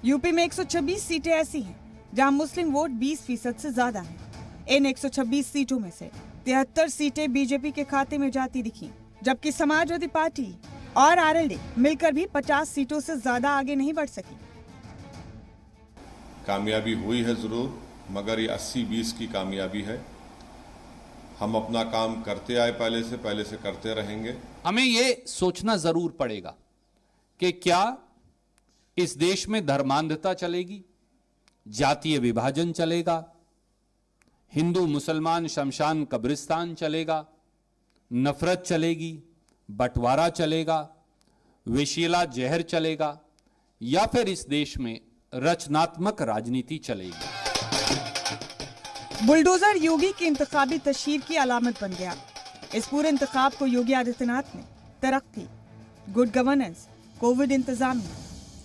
UP में 126 सीटें ऐसी हैं जहां मुस्लिम वोट 20% से ज्यादा हैं। इन 126 सीटों में से 73 सीटें बीजेपी के खाते में जाती दिखी, जबकि समाजवादी पार्टी और आरएलडी मिलकर भी 50 सीटों से ज्यादा आगे नहीं बढ़ सकी। कामयाबी हुई है जरूर, मगर ये 80-20 की कामयाबी है। हम अपना काम करते आए, पहले से करते रहेंगे। हमें ये सोचना जरूर पड़ेगा कि क्या इस देश में धर्मांधता चलेगी, जातीय विभाजन चलेगा, हिंदू मुसलमान शमशान कब्रिस्तान चलेगा, नफरत चलेगी, बंटवारा चलेगा, विषैला जहर चलेगा, या फिर इस देश में रचनात्मक राजनीति चलेगी। बुलडोजर योगी की इंतखाबी तशहीर की अलामत बन गया। इस पूरे इंतखाब को योगी आदित्यनाथ ने तरक्की, गुड गवर्नेंस, कोविड इंतजामिया,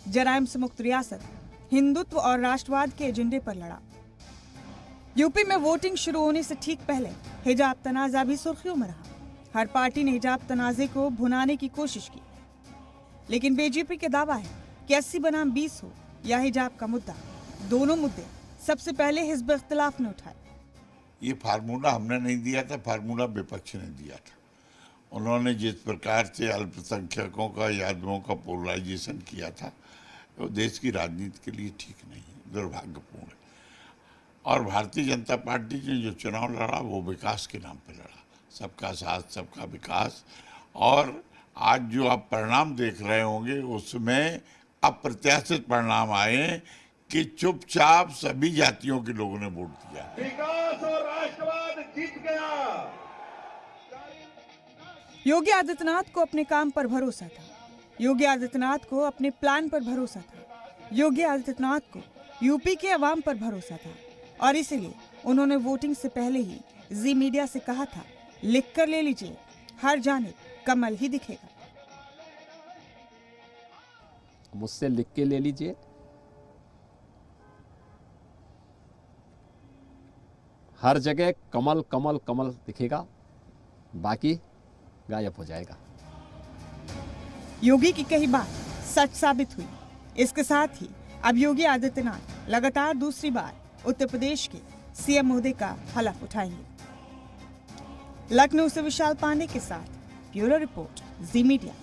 जराइम से मुक्त रियासत, हिंदुत्व और राष्ट्रवाद के एजेंडे पर लड़ा। यूपी में वोटिंग शुरू होने से ठीक पहले हिजाब तनाजा भी सुर्खियों में रहा। हर पार्टी ने हिजाब तनाजे को भुनाने की कोशिश की, लेकिन बीजेपी का दावा है कि 80 बनाम 20 हो या हिजाब का मुद्दा, दोनों मुद्दे सबसे पहले हिज़्ब इख्तिलाफ ने उठाए। ये फार्मूला हमने नहीं दिया था, फार्मूला विपक्ष ने दिया था। उन्होंने जिस प्रकार से अल्पसंख्यकों का, यादवों का पोलराइजेशन किया था, वो देश की राजनीति के लिए ठीक नहीं है, दुर्भाग्यपूर्ण है। और भारतीय जनता पार्टी ने जो चुनाव लड़ा वो विकास के नाम पर लड़ा, सबका साथ सबका विकास। और आज जो आप परिणाम देख रहे होंगे उसमें अप्रत्याशित परिणाम आए कि चुपचाप सभी जातियों के लोगों ने वोट दिया। विकास और राष्ट्रवाद जीत गया। योगी आदित्यनाथ को अपने काम पर भरोसा था, योगी आदित्यनाथ को अपने प्लान पर भरोसा था, योगी आदित्यनाथ को यूपी के अवाम पर भरोसा था, और इसीलिए उन्होंने वोटिंग से पहले ही जी मीडिया से कहा था, लिख कर ले लीजिए, हर जानिब कमल ही दिखेगा। मुझसे लिख के ले लीजिए, हर जगह कमल कमल कमल दिखेगा, बाकी गायब हो जाएगा। योगी की कही बात सच साबित हुई। इसके साथ ही अब योगी आदित्यनाथ लगातार दूसरी बार उत्तर प्रदेश के सीएम ओहदे का हलफ उठाएंगे। लखनऊ से विशाल पांडे के साथ ब्यूरो रिपोर्ट, जी मीडिया।